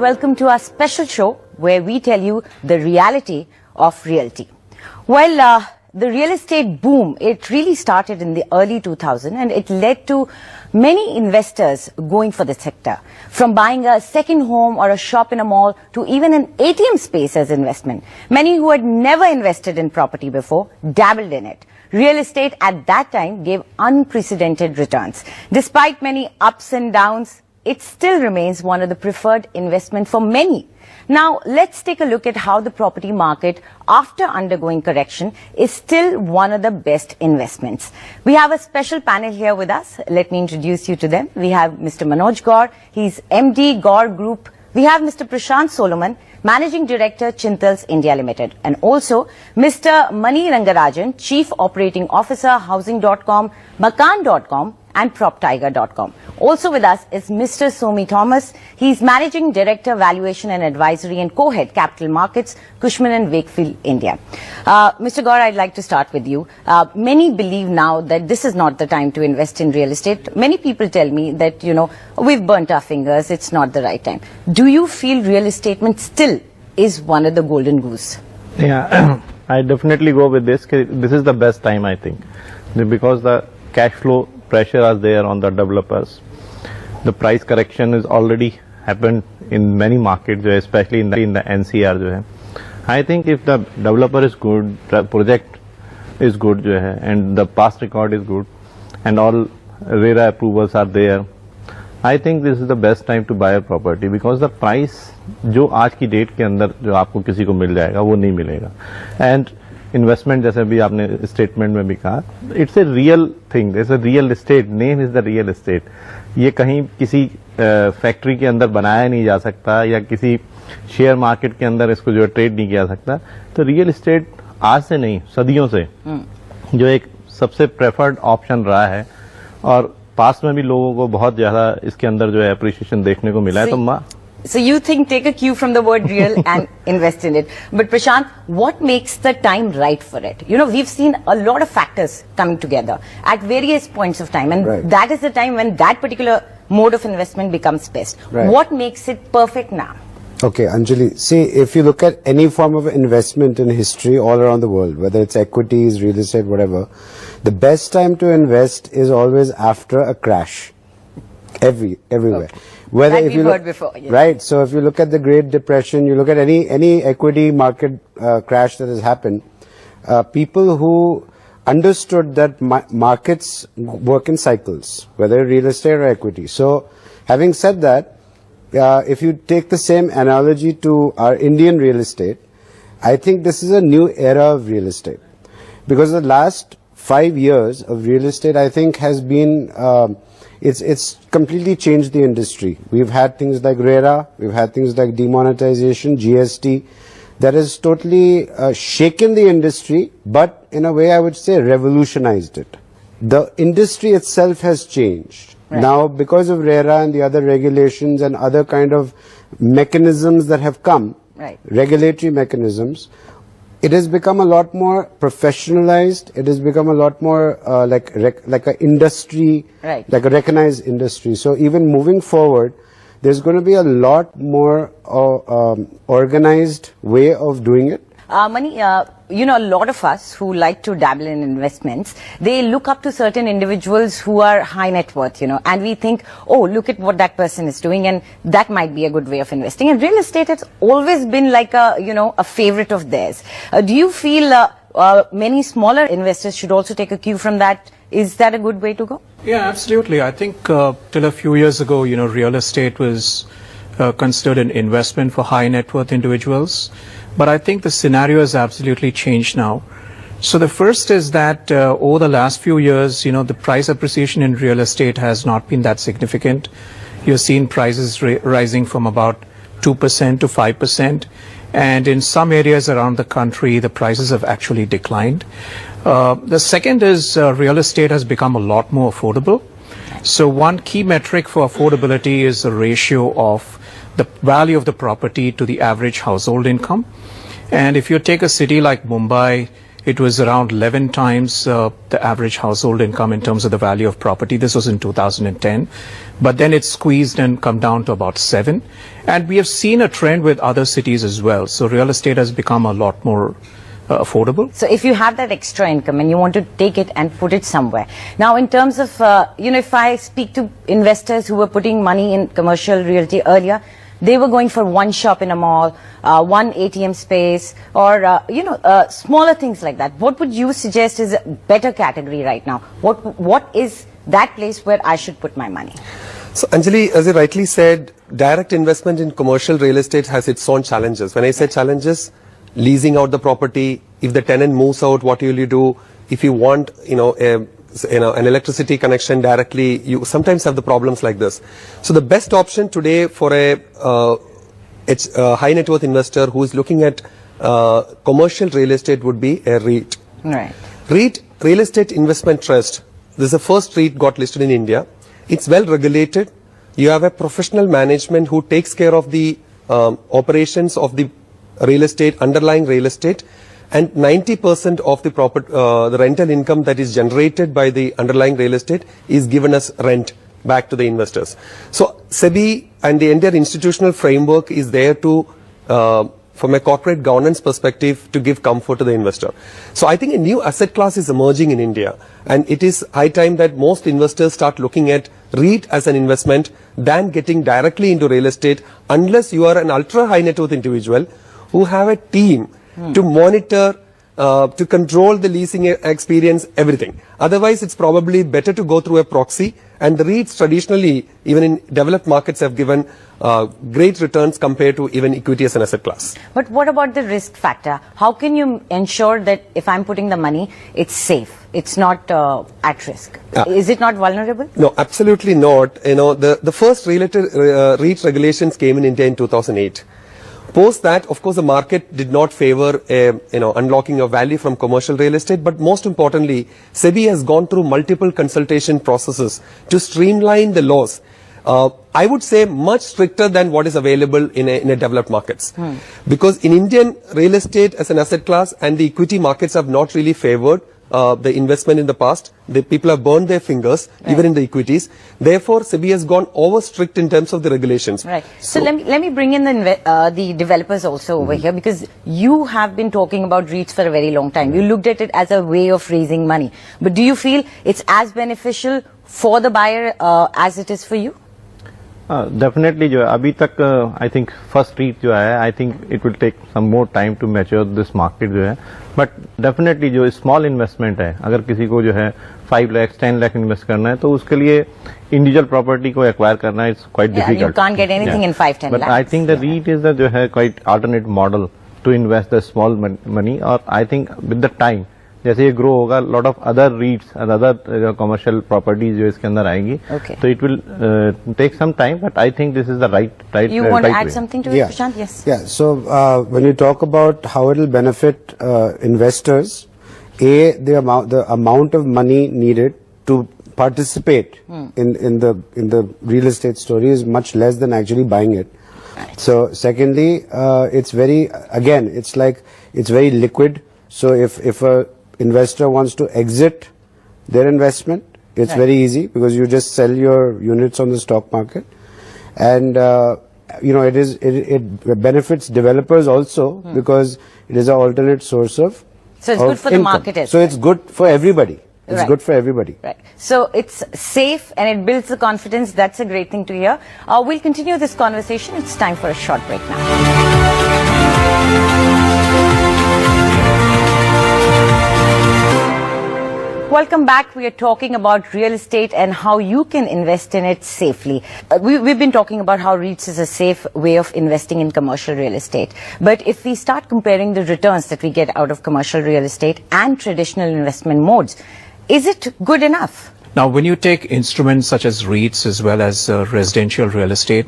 welcome to our special show where we tell you the reality of realty. Well, the real estate boom, it really started in the early 2000s and it led to many investors going for the sector. From buying a second home or a shop in a mall to even an ATM space as investment. Many who had never invested in property before dabbled in it. Real estate at that time gave unprecedented returns. Despite many ups and downs, it still remains one of the preferred investment for many. Now, let's take a look at how the property market, after undergoing correction, is still one of the best investments. We have a special panel here with us. Let me introduce you to them. We have Mr. Manoj Gaur. He's MD, Gaur Group. We have Mr. Prashant Solomon, Managing Director, Chintals India Limited. And also, Mr. Mani Rangarajan, Chief Operating Officer, Housing.com, Makan.com, and PropTiger.com. Also with us is Mr. Somi Thomas. He's Managing Director, Valuation and Advisory and Co-Head, Capital Markets, Cushman & Wakefield, India. Mr. Gaur, I'd like to start with you. Many believe now that this is not the time to invest in real estate. Many people tell me that, we've burnt our fingers, it's not the right time. Do you feel real estate still is one of the golden goose? Yeah, I definitely go with this. This is the best time, I think, because the cash flow pressure is there on the developers. The price correction is already happened in many markets, especially in the NCR. I think if the developer is good, the project is good, and the past record is good, and all RERA approvals are there, I think this is the best time to buy a property because the price जो आज की date के अंदर जो आपको किसी को मिल जाएगा वो नहीं मिलेगा. And इन्वेस्टमेंट जैसे भी आपने स्टेटमेंट में भी कहा, it's a real thing, it's a real estate, name is the real estate. ये कहीं किसी फैक्ट्री के अंदर बनाया नहीं जा सकता या किसी शेयर मार्केट के अंदर इसको जो ट्रेड नहीं किया सकता. तो रियल एस्टेट आज से नहीं, सदियों से जो एक सबसे प्रेफर्ड ऑप्शन रहा है और पास में भी लोगों को बहुत ज्यादा इसके अंदर जो है अप्रिशिएशन देखने को मिला है. तो So you think, take a cue from the word real and invest in it. But Prashant, what makes the time right for it? We've seen a lot of factors coming together at various points of time. And that is the time when that particular mode of investment becomes best. Right. What makes it perfect now? Okay, Anjali, see, if you look at any form of investment in history all around the world, whether it's equities, real estate, whatever, the best time to invest is always after a crash. Everywhere. Okay. Whether that if you heard before, yes. Right. So if you look at the Great Depression, you look at any equity market crash that has happened, people who understood that markets work in cycles, whether real estate or equity. So having said that, if you take the same analogy to our Indian real estate, I think this is a new era of real estate because the last 5 years of real estate, I think, has been it's completely changed the industry. We've had things like RERA, we've had things like demonetization, GST, that has totally shaken the industry, but in a way I would say revolutionized it. The industry itself has changed. Right. Now, because of RERA and the other regulations and other kind of mechanisms that have come, regulatory mechanisms, it has become a lot more professionalized. It has become a lot more like an industry, like a recognized industry. So even moving forward, there's going to be a lot more organized way of doing it. Mani, a lot of us who like to dabble in investments, they look up to certain individuals who are high net worth, and we think, oh, look at what that person is doing, and that might be a good way of investing. And real estate has always been like a favorite of theirs. Do you feel many smaller investors should also take a cue from that? Is that a good way to go? Yeah, absolutely. I think till a few years ago, real estate was considered an investment for high net worth individuals. But I think the scenario has absolutely changed now. So the first is that over the last few years, the price appreciation in real estate has not been that significant. You've seen prices rising from about 2% to 5%. And in some areas around the country, the prices have actually declined. The second is real estate has become a lot more affordable. So one key metric for affordability is the ratio of the value of the property to the average household income. And if you take a city like Mumbai, it was around 11 times the average household income in terms of the value of property. This was in 2010. But then it squeezed and come down to about 7. And we have seen a trend with other cities as well. So real estate has become a lot more affordable. So if you have that extra income and you want to take it and put it somewhere. Now in terms of, if I speak to investors who were putting money in commercial realty earlier, they were going for one shop in a mall, one ATM space, or, smaller things like that. What would you suggest is a better category right now? What is that place where I should put my money? So Anjali, as you rightly said, direct investment in commercial real estate has its own challenges. When I say challenges, leasing out the property, if the tenant moves out, what will you do? If you want, an electricity connection directly, you sometimes have the problems like this. So the best option today for a high net worth investor who is looking at commercial real estate would be a REIT. Right. REIT, Real Estate Investment Trust. This is the first REIT got listed in India. It's well regulated. You have a professional management who takes care of the operations of the real estate, underlying real estate, and 90% of the rental income that is generated by the underlying real estate is given as rent back to the investors. So SEBI and the entire institutional framework is there to, from a corporate governance perspective, to give comfort to the investor. So I think a new asset class is emerging in India, and it is high time that most investors start looking at REIT as an investment than getting directly into real estate, unless you are an ultra high net worth individual who have a team to monitor, to control the leasing experience, everything. Otherwise, it's probably better to go through a proxy. And the REITs traditionally, even in developed markets, have given great returns compared to even equity as an asset class. But what about the risk factor? How can you ensure that if I'm putting the money, it's safe, it's not at risk? Is it not vulnerable? No, absolutely not. The first related REIT regulations came in India in 2008. Post that, of course, the market did not favor unlocking of value from commercial real estate, but most importantly, SEBI has gone through multiple consultation processes to streamline the laws. I would say much stricter than what is available in a developed markets. Because in Indian real estate as an asset class and the equity markets have not really favored the investment in the past. The people have burned their fingers, even in the equities. Therefore, SEBI has gone over strict in terms of the regulations. Right. So let me bring in the developers also over here, because you have been talking about REITs for a very long time. You looked at it as a way of raising money. But do you feel it's as beneficial for the buyer as it is for you? Definitely जो है अभी तक I think first REIT जो है I think it will take some more time to mature this market जो है, but definitely जो small investment है, अगर किसी को जो है 5 lakhs 10 lakh invest करना है तो उसके लिए individual property को acquire करना it's quite difficult. You can't get anything in 5-10 lakhs. But I think the REIT is the जो है quite alternate model to invest the small money, और I think with the time जैसे ये grow होगा lot of other REITs and other commercial properties जो इसके अंदर आएंगी, so it will take some time, but I think this is the right You want to add way. something to it, Prashant? Yes. Yeah. So when you talk about how it will benefit investors, the amount of money needed to participate in the real estate story is much less than actually buying it. Right. So secondly, it's very very liquid. So if a investor wants to exit their investment, it's very easy, because you just sell your units on the stock market, and it benefits developers also, because it is an alternate source of So it's good for the market as well. So it's good for everybody. It's good for everybody. Right. So it's safe and it builds the confidence. That's a great thing to hear. We'll continue this conversation. It's time for a short break now. Welcome back. We are talking about real estate and how you can invest in it safely. We've been talking about how REITs is a safe way of investing in commercial real estate. But if we start comparing the returns that we get out of commercial real estate and traditional investment modes, is it good enough? Now, when you take instruments such as REITs as well as residential real estate,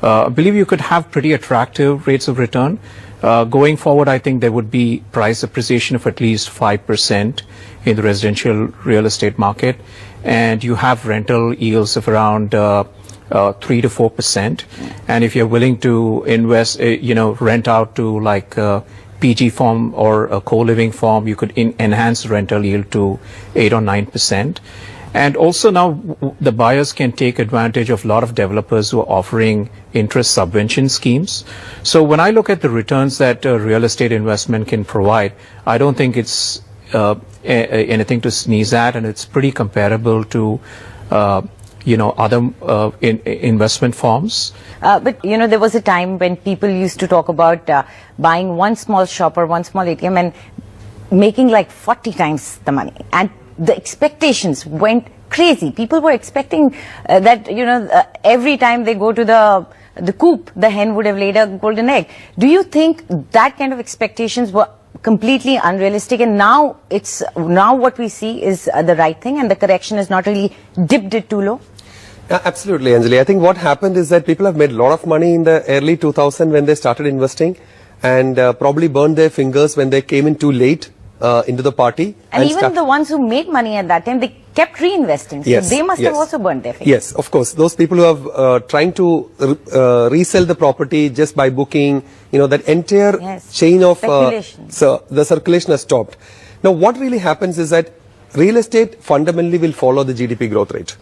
I believe you could have pretty attractive rates of return. Going forward, I think there would be price appreciation of at least 5% in the residential real estate market, and you have rental yields of around 3 to 4%. And if you're willing to invest, rent out to like PG form or a co-living form, you could enhance rental yield to 8 or 9%. And also now the buyers can take advantage of a lot of developers who are offering interest subvention schemes. So when I look at the returns that real estate investment can provide, I don't think it's anything to sneeze at, and it's pretty comparable to other investment forms. But there was a time when people used to talk about buying one small shop or one small ATM and making like 40 times the money, and the expectations went crazy. People were expecting that every time they go to the coop, the hen would have laid a golden egg. Do you think that kind of expectations were completely unrealistic, and now what we see is the right thing, and the correction is not really dipped it too low? Absolutely, Anjali. I think what happened is that people have made a lot of money in the early 2000 when they started investing, and probably burned their fingers when they came in too late into the party. And even the ones who made money at that time, they kept reinvesting. So yes, they must have also burned their fingers. Yes, of course. Those people who have trying to resell the property just by booking, that entire chain of so the circulation has stopped. Now, what really happens is that real estate fundamentally will follow the GDP growth rate.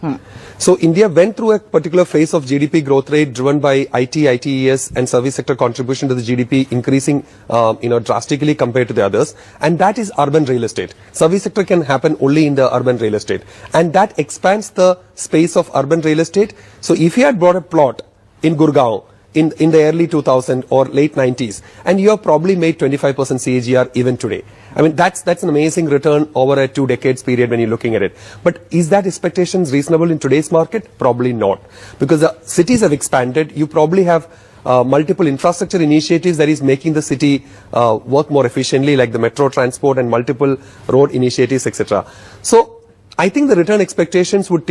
So India went through a particular phase of GDP growth rate driven by IT, ITES and service sector contribution to the GDP increasing drastically compared to the others, and that is urban real estate. Service sector can happen only in the urban real estate, and that expands the space of urban real estate. So if you had bought a plot in Gurgaon in the early 2000s or late 90s, and you have probably made 25% CAGR even today. I mean, that's an amazing return over a 2 decades period when you're looking at it. But is that expectations reasonable in today's market? Probably not. Because the cities have expanded. You probably have multiple infrastructure initiatives that is making the city work more efficiently, like the metro transport and multiple road initiatives, etc. So I think the return expectations would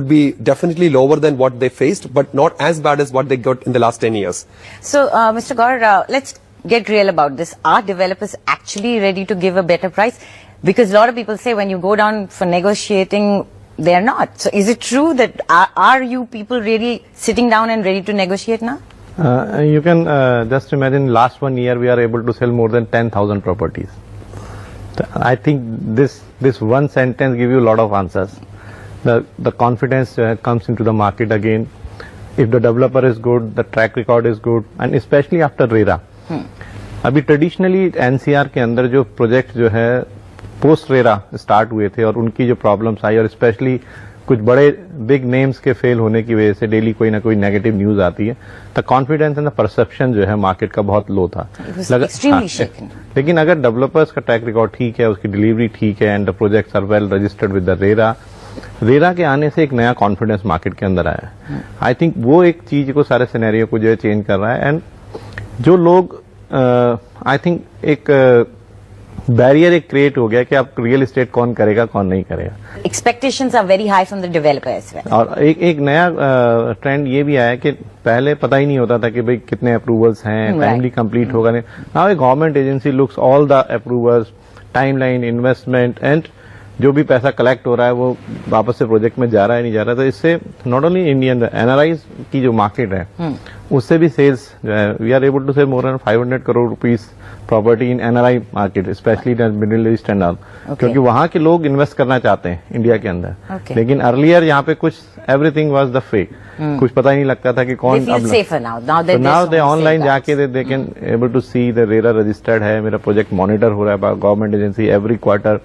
be definitely lower than what they faced, but not as bad as what they got in the last 10 years. So, Mr. Gaur, let's get real about this. Are developers actually ready to give a better price? Because a lot of people say when you go down for negotiating, they are not. So is it true that are you people really sitting down and ready to negotiate now? You can just imagine last 1 year we are able to sell more than 10,000 properties. I think this one sentence gives you a lot of answers. The confidence comes into the market again. If the developer is good, the track record is good, and especially after RERA. अभी traditionally NCR के अंदर जो project जो है post RERA start हुए थे और उनकी जो प्रॉब्लम्स आई और स्पेशली कुछ बड़े बिग नेम्स के फेल होने की वजह से डेली कोई ना कोई नेगेटिव न्यूज आती है, तो कॉन्फिडेंस एंड द परसेप्शन जो है मार्केट का बहुत लो था. लेकिन अगर डेवलपर्स का ट्रैक रिकॉर्ड ठीक है, उसकी डिलीवरी ठीक है and the projects are well registered with the RERA के आने से एक नया कॉन्फिडेंस मार्केट के अंदर आया है. आई थिंक वो एक चीज को सारे सिनेरियो को जो है चेंज कर रहा है. एंड जो लोग आई थिंक एक बैरियर एक क्रिएट हो गया कि आप रियल एस्टेट कौन करेगा कौन नहीं करेगा. Expectations are very high from the developers. और एक नया ट्रेंड ये भी आया कि पहले पता ही नहीं होता था कि भाई कितने अप्रूवल्स हैं, टाइमली कंप्लीट होगा नहीं. Now A government agency looks all the approvals, timeline, investment and जो भी पैसा कलेक्ट हो रहा है वो वापस से प्रोजेक्ट में जा रहा है नहीं जा रहा. तो इससे नॉट ओनली इंडियन एनआरआईज की जो मार्केट है उससे भी सेल्स जो है we are able to sell more than 500 crore rupees property in NRI market, specially middle east and all, क्योंकि वहां के लोग इन्वेस्ट करना चाहते हैं इंडिया के अंदर. लेकिन अर्लियर यहाँ पे कुछ एवरीथिंग वाज द फेक, कुछ पता ही नहीं लगता था कि कौन. नाउ दे ऑनलाइन जाके they can able to see the RERA registered है, मेरा प्रोजेक्ट मॉनिटर हो रहा है government agency every quarter.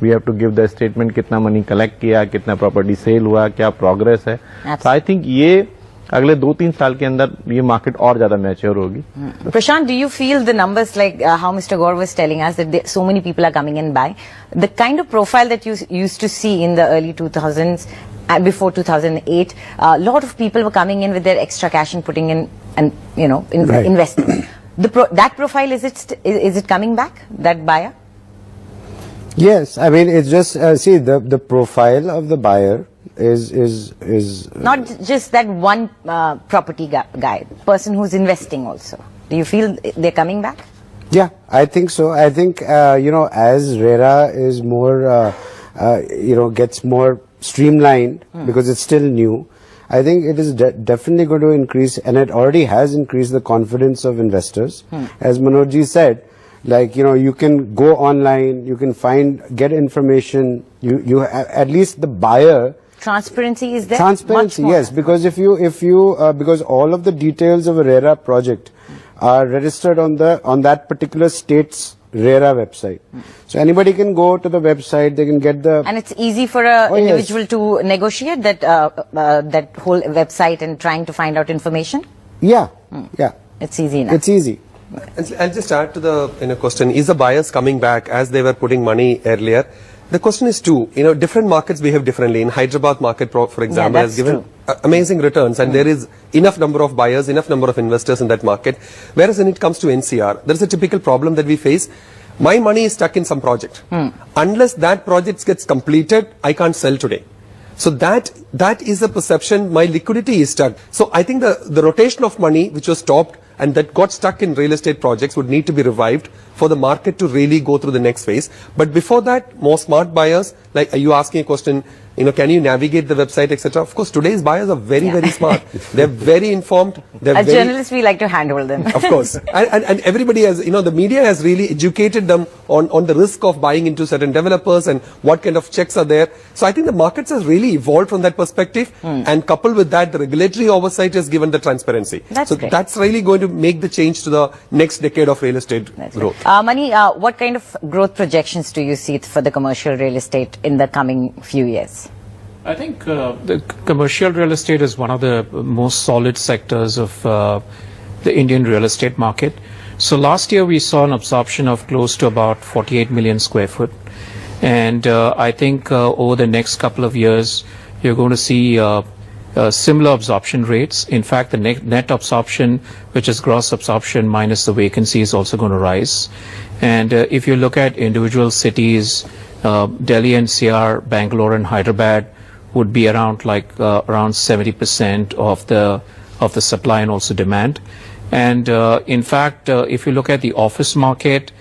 We have to give the statement कितना मनी कलेक्ट किया, कितना प्रॉपर्टी सेल हुआ, क्या प्रोग्रेस है. तो आई थिंक ये अगले 2-3 साल के अंदर ये मार्केट और ज्यादा मैच्योर होगी. Prashant, do you feel the numbers like how Mr. Gaur was telling us that so many people are coming and buying? The kind of profile that you used to see in the early 2000s and before 2008, a lot of people were coming in with their extra cash and putting in and investing. That profile, is it coming back, that buyer? Yes, I mean it's just see the profile of the buyer is not just that one property guy, person who's investing also. Do you feel they're coming back? Yeah, I think so. I think as RERA is more gets more streamlined because it's still new. I think it is definitely going to increase, and it already has increased the confidence of investors. As Manoj ji said, Like, you can go online, you can get information, at least the buyer. Transparency is there? Transparency, yes, because because all of the details of a RERA project are registered on that particular state's RERA website. So anybody can go to the website, they can get the... And it's easy for an individual to negotiate that whole website and trying to find out information? Yeah, yeah. It's easy enough. It's easy. I'll just add to the question, is the buyers coming back as they were putting money earlier? The question is two, different markets behave differently. In Hyderabad market, for example, has given amazing returns, and there is enough number of buyers, enough number of investors in that market. Whereas when it comes to NCR, there is a typical problem that we face. My money is stuck in some project. Unless that project gets completed, I can't sell today. So that is the perception, my liquidity is stuck. So I think the rotation of money which was stopped and that got stuck in real estate projects would need to be revived for the market to really go through the next phase. But before that, more smart buyers, like, are you asking a question, can you navigate the website, etc.? Of course, today's buyers are very, very smart. They're very informed. As journalists, we like to handhold them. Of course. And everybody has, the media has really educated them on the risk of buying into certain developers and what kind of checks are there. So I think the markets has really evolved from that perspective. And coupled with that, the regulatory oversight has given the transparency. That's great. That's really going to make the change to the next decade of real estate growth. Mani, what kind of growth projections do you see for the commercial real estate in the coming few years? I think the commercial real estate is one of the most solid sectors of the Indian real estate market. So last year we saw an absorption of close to about 48 million square foot. And I think over the next couple of years, you're going to see similar absorption rates. In fact, the net absorption, which is gross absorption minus the vacancy, is also going to rise. And if you look at individual cities, Delhi NCR, Bangalore and Hyderabad would be around 70% of the supply and also demand. And in fact, if you look at the office market,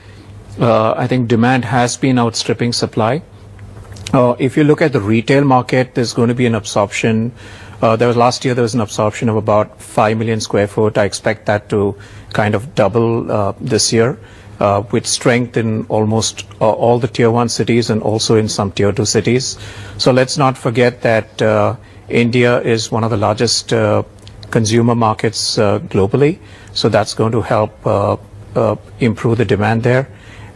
I think demand has been outstripping supply. If you look at the retail market, there's going to be an absorption. Last year there was an absorption of about 5 million square foot. I expect that to kind of double this year, with strength in almost all the tier 1 cities and also in some tier 2 cities. So let's not forget that India is one of the largest consumer markets globally. So that's going to help improve the demand there.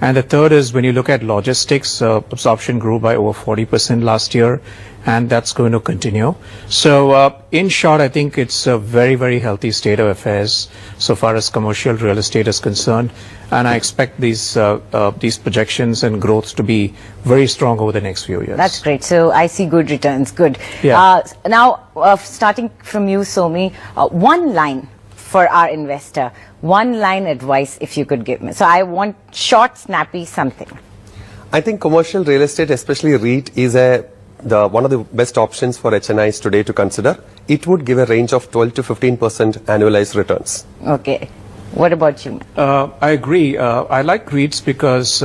And the third is when you look at logistics, absorption grew by over 40% last year, and that's going to continue. So in short, I think it's a very, very healthy state of affairs so far as commercial real estate is concerned. And I expect these projections and growth to be very strong over the next few years. That's great. So I see good returns. Good. Yeah. Now, starting from you, Somi, one line for our investor, one line advice if you could give me. So I want short, snappy something. I think commercial real estate, especially REIT, is one of the best options for HNIs today to consider. It would give a range of 12 to 15% annualized returns. Okay. What about you? I agree. I like REITs because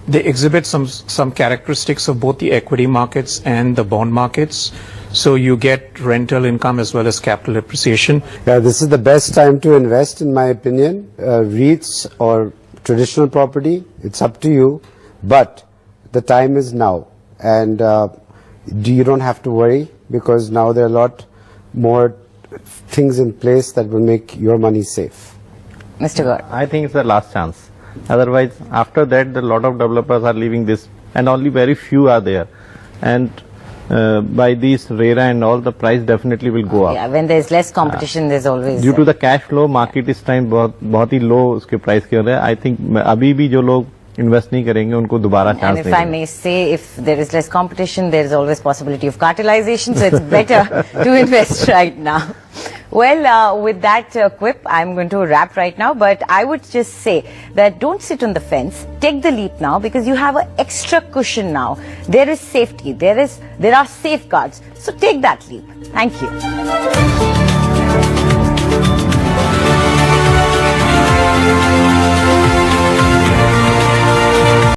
they exhibit some characteristics of both the equity markets and the bond markets. So you get rental income as well as capital appreciation. Yeah, this is the best time to invest, in my opinion. REITs or traditional property, it's up to you. But the time is now. And you don't have to worry, because now there are a lot more things in place that will make your money safe. Mr. Gaur. I think it's the last chance. Otherwise, after that, a lot of developers are leaving this, and only very few are there. And by these RERA and all, the price definitely will go up. Yeah, when there's less competition, there's always... Due to the cash flow, market is time बहुत ही low उसके price के रहे. I think अभी भी जो लोग invest नहीं करेंगे उनको दोबारा chance And if I may say, if there is less competition, there is always possibility of cartelization, so it's better to invest right now. Well, with that quip, I'm going to wrap right now, but I would just say that don't sit on the fence. Take the leap now, because you have an extra cushion now. There is safety. There are safeguards. So take that leap. Thank you.